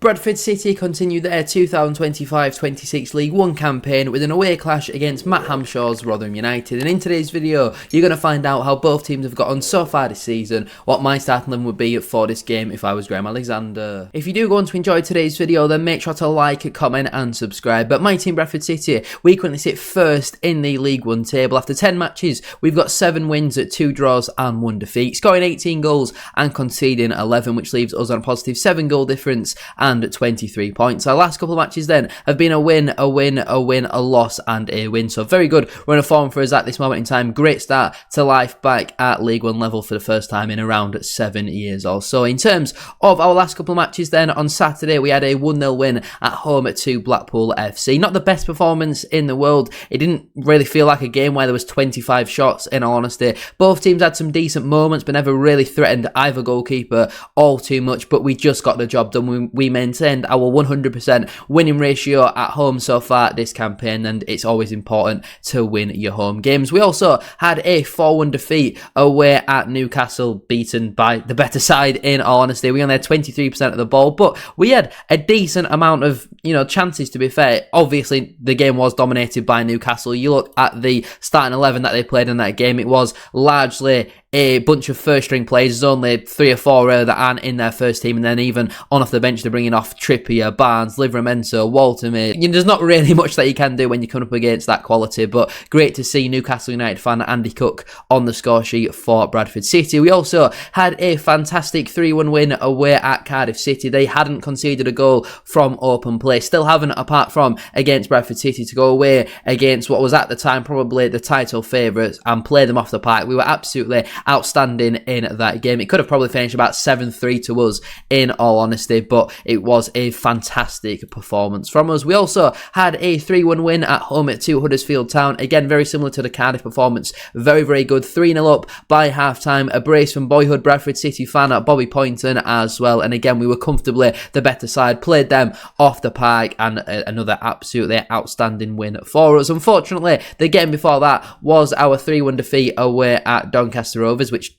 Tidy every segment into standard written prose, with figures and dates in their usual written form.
Bradford City continue their 2025-26 League One campaign with an away clash against Matt Hamshaw's Rotherham United, and in today's video you're going to find out how both teams have got on so far this season, what my starting 11 would be for this game if I was Graham Alexander. If you do go on to enjoy today's video, then make sure to like, comment and subscribe. But my team Bradford City, we currently sit first in the League One table. After 10 matches we've got 7 wins, 2 draws and 1 defeat, scoring 18 goals and conceding 11, which leaves us on a positive 7 goal difference and 23 points. Our last couple of matches then have been a win, a loss and a win. So very good run of form for us at this moment in time. Great start to life back at League One level for the first time in around 7 years or so. In terms of our last couple of matches then, on Saturday we had a 1-0 win at home to Blackpool FC. Not the best performance in the world. It didn't really feel like a game where there was 25 shots, in all honesty. Both teams had some decent moments but never really threatened either goalkeeper all too much, but we just got the job done. We maintained our 100% winning ratio at home so far this campaign, and it's always important to win your home games. We also had a 4-1 defeat away at Newcastle, beaten by the better side, in all honesty. We only had 23% of the ball, but we had a decent amount of, chances, to be fair. Obviously, the game was dominated by Newcastle. You look at the starting 11 that they played in that game, it was largely a bunch of first-string players. There's only 3 or 4 really that aren't in their first team, and then even on off the bench they're bringing off Trippier, Barnes, Livramento, Walter. There's not really much that you can do when you come up against that quality, but great to see Newcastle United fan Andy Cook on the score sheet for Bradford City. We also had a fantastic 3-1 win away at Cardiff City. They hadn't conceded a goal from open play, still haven't, apart from against Bradford City, to go away against what was at the time probably the title favourites and play them off the park. We were absolutely outstanding in that game. It could have probably finished about 7-3 to us, in all honesty, but it was a fantastic performance from us. We also had a 3-1 win at home to Huddersfield Town. Again, very similar to the Cardiff performance. Very, very good. 3-0 up by half-time. A brace from boyhood Bradford City fan Bobby Poynton as well. And again, we were comfortably the better side. Played them off the park, and another absolutely outstanding win for us. Unfortunately, the game before that was our 3-1 defeat away at Doncaster Rovers, which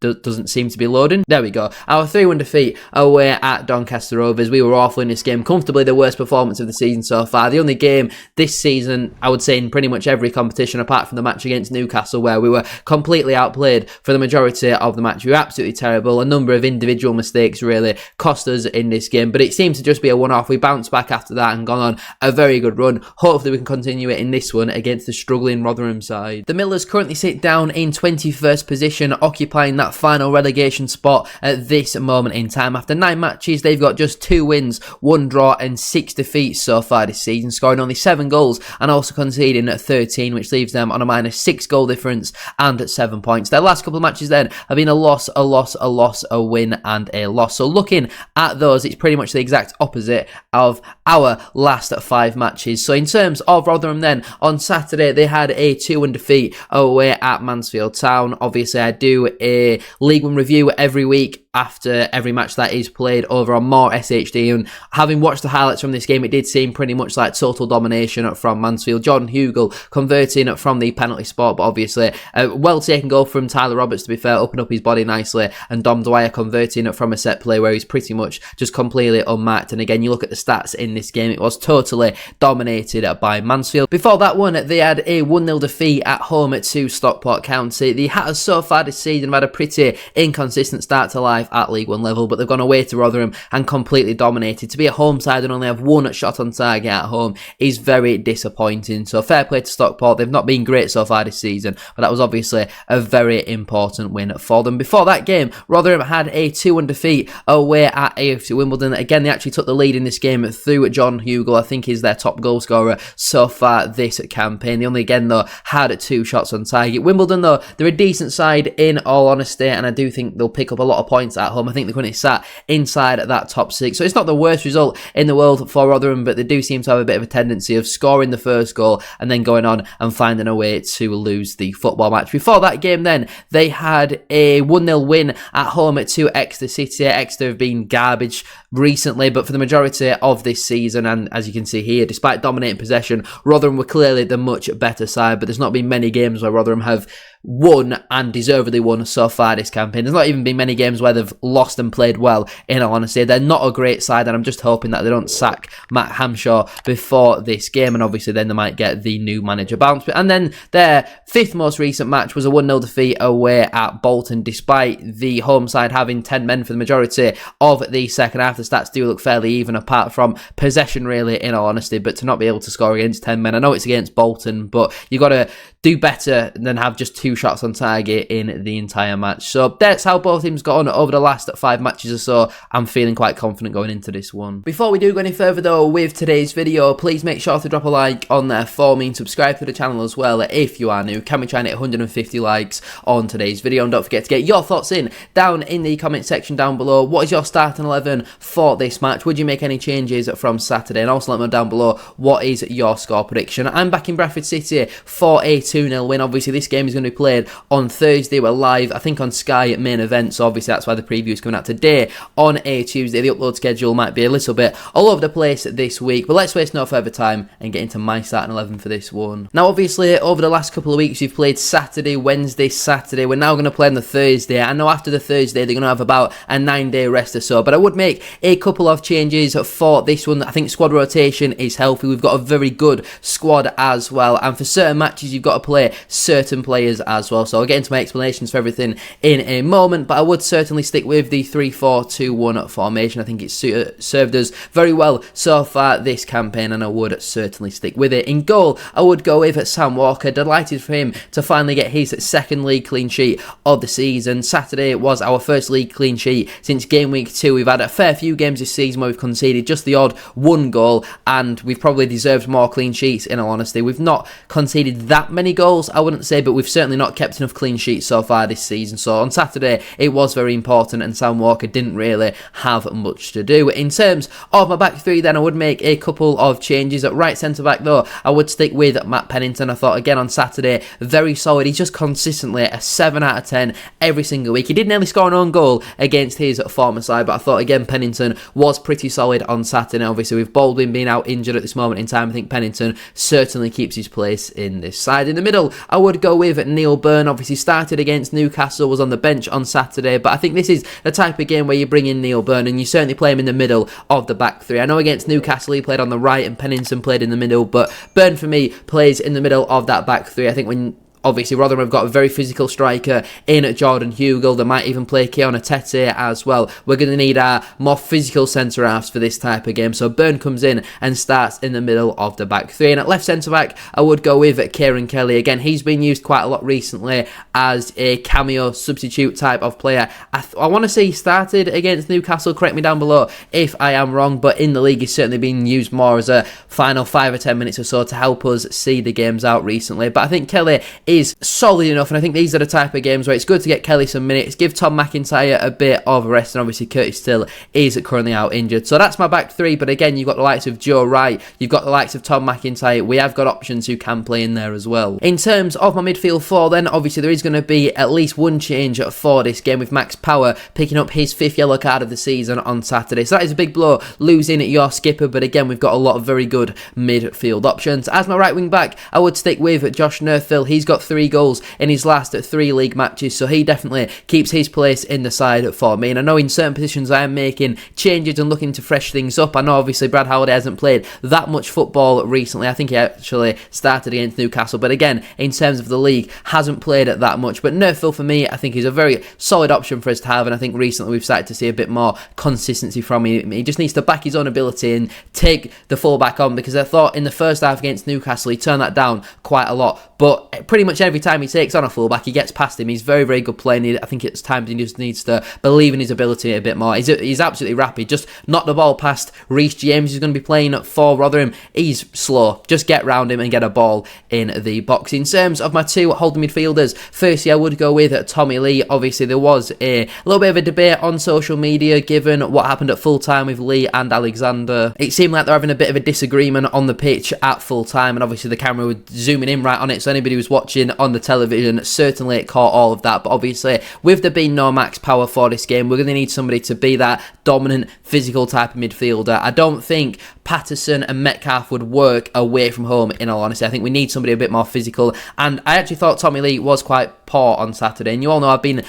doesn't seem to be loading. There we go. Our 3-1 defeat away at Doncaster Rovers. We were awful in this game. Comfortably the worst performance of the season so far. The only game this season, I would say, in pretty much every competition apart from the match against Newcastle, where we were completely outplayed for the majority of the match. We were absolutely terrible. A number of individual mistakes really cost us in this game, but it seems to just be a one-off. We bounced back after that and gone on a very good run. Hopefully we can continue it in this one against the struggling Rotherham side. The Millers currently sit down in 21st position, occupying that final relegation spot at this moment in time. After 9 matches, they've got just 2 wins, 1 draw and 6 defeats so far this season, scoring only 7 goals and also conceding 13, which leaves them on a -6 goal difference and 7 points. Their last couple of matches then have been a loss, a win and a loss. So looking at those, it's pretty much the exact opposite of our last 5 matches. So in terms of Rotherham then, on Saturday they had a 2-1 defeat away at Mansfield Town. Obviously I do a League One review every week after every match that is played over on more SHD, and having watched the highlights from this game, it did seem pretty much like total domination from Mansfield. Jordan Hugill converting from the penalty spot, but obviously a well taken goal from Tyler Roberts, to be fair, opened up his body nicely, and Dom Dwyer converting from a set play where he's pretty much just completely unmarked. And again, you look at the stats in this game, it was totally dominated by Mansfield. Before that one, they had a 1-0 defeat at home to Stockport County. The Hatters so far this season have had a pretty inconsistent start to life at League One level, but they've gone away to Rotherham and completely dominated. To be a home side and only have 1 shot on target at home is very disappointing. So fair play to Stockport. They've not been great so far this season, but that was obviously a very important win for them. Before that game, Rotherham had a 2-1 defeat away at AFC Wimbledon. Again, they actually took the lead in this game through John Hugill. I think he's their top goal scorer so far this campaign. They only, again though, had 2 shots on target. Wimbledon though, they're a decent side in all honesty, and I do think they'll pick up a lot of points at home. I think they're currently sat inside that top 6, so it's not the worst result in the world for Rotherham, but they do seem to have a bit of a tendency of scoring the first goal and then going on and finding a way to lose the football match. Before that game then, they had a 1-0 win at home to Exeter City. Exeter have been garbage recently, but for the majority of this season, and as you can see here, despite dominating possession, Rotherham were clearly the much better side, but there's not been many games where Rotherham have won and deservedly won so far this campaign. There's not even been many games where they've lost and played well, in all honesty. They're not a great side, and I'm just hoping that they don't sack Matt Hamshaw before this game, and obviously then they might get the new manager bounce. And then their fifth most recent match was a 1-0 defeat away at Bolton, despite the home side having 10 men for the majority of the second half. The stats do look fairly even, apart from possession, really, in all honesty, but to not be able to score against 10 men, I know it's against Bolton, but you got to do better than have just 2 shots on target in the entire match. So that's how both teams got on over the last 5 matches or so. I'm feeling quite confident going into this one. Before we do go any further though with today's video, please make sure to drop a like on there for me and subscribe to the channel as well if you are new. Can we try and hit 150 likes on today's video? And don't forget to get your thoughts in down in the comment section down below. What is your starting 11 for this match? Would you make any changes from Saturday? And also let me know down below what is your score prediction. I'm back in Bradford City for a 2-0 win. Obviously this game is going to be played on Thursday. We're live, I think, on Sky at main event, so obviously that's why the preview is coming out today on a Tuesday. The upload schedule might be a little bit all over the place this week, but let's waste no further time and get into my starting 11 for this one. Now obviously over the last couple of weeks we've played Saturday, Wednesday, Saturday. We're now going to play on the Thursday. I know after the Thursday they're going to have about a 9-day rest or so, but I would make a couple of changes for this one. I think squad rotation is healthy. We've got a very good squad as well, and for certain matches you've got to play certain players as well, so I'll get into my explanations for everything in a moment, but I would certainly stick with the 3-4-2-1 formation. I think it's served us very well so far this campaign, and I would certainly stick with it. In goal, I would go with Sam Walker. Delighted for him to finally get his second league clean sheet of the season. Saturday was our first league clean sheet since game week 2. We've had a fair few games this season where we've conceded just the odd one goal, and we've probably deserved more clean sheets, in all honesty. We've not conceded that many goals, I wouldn't say, but we've certainly not kept enough clean sheets so far this season. So on Saturday it was very important, and Sam Walker didn't really have much to do. In terms of my back three then, I would make a couple of changes. At right centre back though, I would stick with Matt Pennington. I thought again on Saturday, very solid. He's just consistently a 7 out of 10 every single week. He did nearly score an own goal against his former side, but I thought again Pennington was pretty solid on Saturday. Obviously with Baldwin being out injured at this moment in time, I think Pennington certainly keeps his place in this side. In the middle, I would go with Neil Byrne. Obviously started against Newcastle, was on the bench on Saturday, but I think this is the type of game where you bring in Neil Byrne and you certainly play him in the middle of the back three. I know against Newcastle he played on the right and Pennington played in the middle, but Byrne for me plays in the middle of that back three. I think when obviously Rotherham have got a very physical striker in Jordan Hugill. They might even play Keona Tete as well. We're going to need our more physical centre-halves for this type of game. So Byrne comes in and starts in the middle of the back three. And at left centre-back, I would go with Kieran Kelly. Again, he's been used quite a lot recently as a cameo substitute type of player. I want to say he started against Newcastle. Correct me down below if I am wrong. But in the league, he's certainly been used more as a final 5 or 10 minutes or so to help us see the games out recently. But I think Kelly is solid enough, and I think these are the type of games where it's good to get Kelly some minutes, give Tom McIntyre a bit of a rest, and obviously Curtis Still is currently out injured. So that's my back three, but again, you've got the likes of Joe Wright, you've got the likes of Tom McIntyre. We have got options who can play in there as well. In terms of my midfield four then, obviously there is going to be at least one change for this game, with Max Power picking up his 5th yellow card of the season on Saturday. So that is a big blow, losing your skipper, but again, we've got a lot of very good midfield options. As my right wing back, I would stick with Josh Nerfill. He's got 3 goals in his last 3 league matches, so he definitely keeps his place in the side for me. And I know in certain positions I am making changes and looking to fresh things up. I know obviously Brad Holiday hasn't played that much football recently. I think he actually started against Newcastle, but again, in terms of the league, hasn't played it that much. But Nerfill for me, I think he's a very solid option for us to have, and I think recently we've started to see a bit more consistency from him. He just needs to back his own ability and take the fullback on, because I thought in the first half against Newcastle he turned that down quite a lot, but pretty much every time he takes on a fullback he gets past him. He's very, very good player. I think it's times he just needs to believe in his ability a bit more. He's absolutely rapid. Just knock the ball past Reece James, who's going to be playing for Rotherham. He's slow. Just get round him and get a ball in the box. In terms of my 2 holding midfielders, firstly I would go with Tommy Lee. Obviously there was a little bit of a debate on social media given what happened at full time with Lee and Alexander. It seemed like they're having a bit of a disagreement on the pitch at full time, and obviously the camera was zooming in right on it, so anybody who was watching watching on the television certainly caught all of that, but obviously with there being no max power for this game, we're going to need somebody to be that dominant physical type of midfielder. I don't think Patterson and Metcalf would work away from home, in all honesty. I think we need somebody a bit more physical, and I actually thought Tommy Lee was quite poor on Saturday, and you all know I've been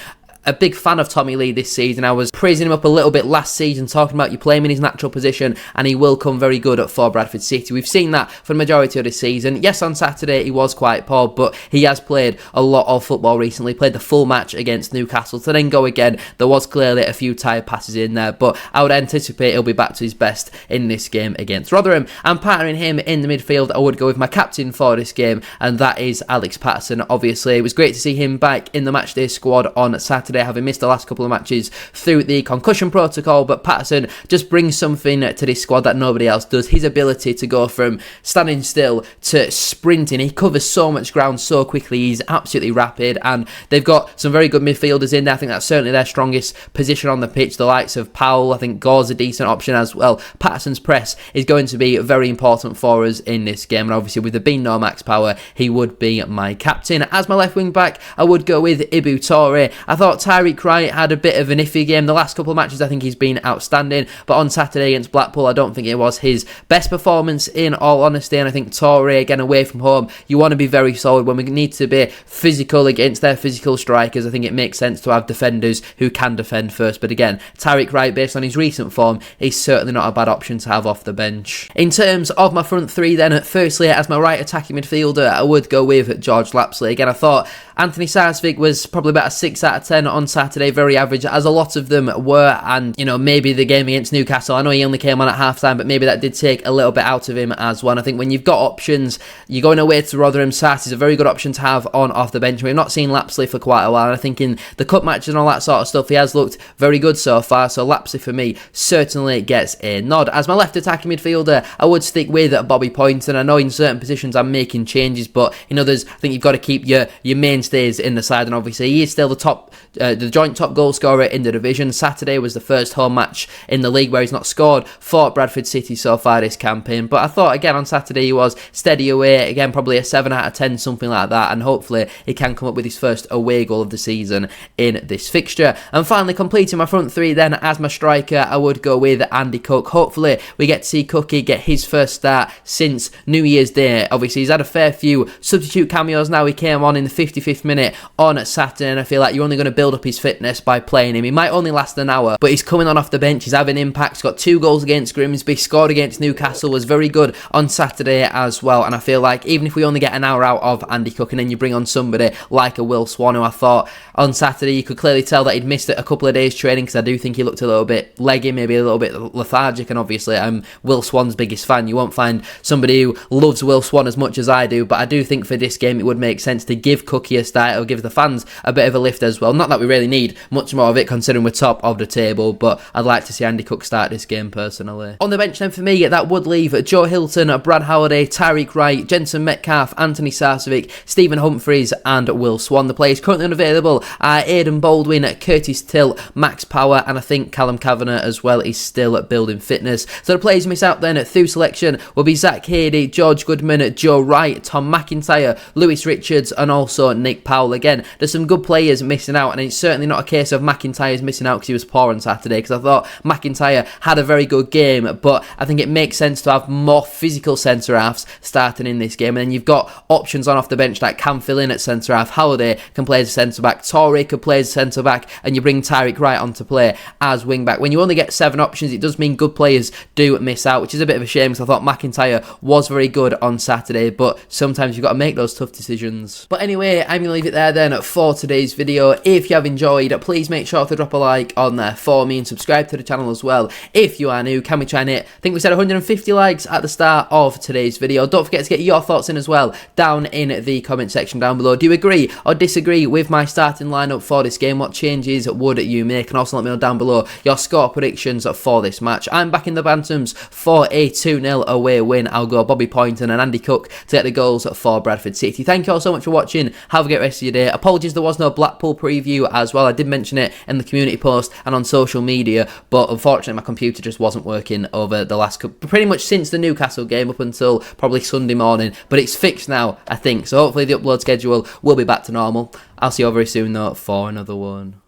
a big fan of Tommy Lee this season. I was praising him up a little bit last season, talking about you play him in his natural position and he will come very good for Bradford City. We've seen that for the majority of the season. Yes, on Saturday he was quite poor, but he has played a lot of football recently. Played the full match against Newcastle to then go again. There was clearly a few tired passes in there, but I would anticipate he'll be back to his best in this game against Rotherham. And partnering him in the midfield, I would go with my captain for this game, and that is Alex Patterson. Obviously, it was great to see him back in the matchday squad on Saturday, having missed the last couple of matches through the concussion protocol, but Patterson just brings something to this squad that nobody else does. His ability to go from standing still to sprinting, he covers so much ground so quickly. He's absolutely rapid, and they've got some very good midfielders in there. I think that's certainly their strongest position on the pitch. The likes of Powell, I think Gore's a decent option as well. Patterson's press is going to be very important for us in this game, and obviously with there being no max power, he would be my captain. As my left wing back, I would go with Ibu Toure. I thought Tyreek Wright had a bit of an iffy game. The last couple of matches I think he's been outstanding, but on Saturday against Blackpool I don't think it was his best performance, in all honesty. And I think Toure, again away from home, you want to be very solid when we need to be physical against their physical strikers. I think it makes sense to have defenders who can defend first, but again, Tyreek Wright, based on his recent form, is certainly not a bad option to have off the bench. In terms of my front three then, firstly as my right attacking midfielder, I would go with George Lapsley. Again, I thought Anthony Sarsfield was probably about a 6 out of 10 on Saturday, very average, as a lot of them were, and, you know, maybe the game against Newcastle, I know he only came on at half-time, but maybe that did take a little bit out of him as well. And I think when you've got options, you're going away to Rotherham, Sars is a very good option to have on off the bench. We've not seen Lapsley for quite a while, and I think in the cup matches and all that sort of stuff, he has looked very good so far, so Lapsley for me certainly gets a nod. As my left attacking midfielder, I would stick with Bobby Poynton. I know in certain positions I'm making changes, but in others, I think you've got to keep your mainstays in the side, and obviously he is still the joint top goal scorer in the division. Saturday was the first home match in the league where he's not scored for Bradford City so far this campaign, but I thought again on Saturday he was steady away, again probably a 7 out of 10, something like that, and hopefully he can come up with his first away goal of the season in this fixture. And finally, completing my front three then, as my striker, I would go with Andy Cook. Hopefully we get to see Cookie get his first start since New Year's Day. Obviously he's had a fair few substitute cameos now. He came on in the 55th minute on Saturday, and I feel like you're only going to build up his fitness by playing him. He might only last an hour, but he's coming on off the bench, he's having impact. He's got 2 goals against Grimsby, scored against Newcastle, was very good on Saturday as well, and I feel like even if we only get an hour out of Andy Cook and then you bring on somebody like a Will Swan, who I thought on Saturday you could clearly tell that he'd missed a couple of days training, because I do think he looked a little bit leggy, maybe a little bit lethargic, and obviously I'm Will Swan's biggest fan. You won't find somebody who loves Will Swan as much as I do, but I do think for this game it would make sense to give Cookie a start. It'll give the fans a bit of a lift as well. Not that we really need much more of it considering we're top of the table, but I'd like to see Andy Cook start this game personally. On the bench then for me, that would leave Joe Hilton, Brad Halliday, Tyreek Wright, Jensen Metcalf, Anthony Sarcevic, Stephen Humphreys and Will Swan. The players currently unavailable are Aidan Baldwin, Curtis Till, Max Power, and I think Callum Kavanagh as well is still building fitness. So the players miss out then through selection will be Zach Hady, George Goodman, Joe Wright, Tom McIntyre, Lewis Richards and also Nick Powell. Again, there's some good players missing out, and it's certainly not a case of McIntyre's missing out because he was poor on Saturday, because I thought McIntyre had a very good game, but I think it makes sense to have more physical centre-halves starting in this game, and then you've got options on off the bench that can fill in at centre-half. Halliday can play as a centre-back, Toure could play as a centre-back, and you bring Tyreek Wright on to play as wing-back. When you only get 7 options, it does mean good players do miss out, which is a bit of a shame, because I thought McIntyre was very good on Saturday, but sometimes you've got to make those tough decisions. But anyway, I'm going to leave it there then for today's video. If you have enjoyed, please make sure to drop a like on there for me and subscribe to the channel as well. If you are new, can we try and hit, I think we said 150 likes at the start of today's video. Don't forget to get your thoughts in as well down in the comment section down below. Do you agree or disagree with my starting lineup for this game? What changes would you make? And also let me know down below your score predictions for this match. I'm back in the Bantams for a 2-0 away win. I'll go Bobby Poynton and Andy Cook to get the goals for Bradford City. Thank you all so much for watching. Have a great rest of your day. Apologies there was no Blackpool preview you as well. I did mention it in the community post and on social media, but unfortunately my computer just wasn't working over the last pretty much since the Newcastle game up until probably Sunday morning, but it's fixed now, I think, so hopefully the upload schedule will be back to normal. I'll see you all very soon though for another one.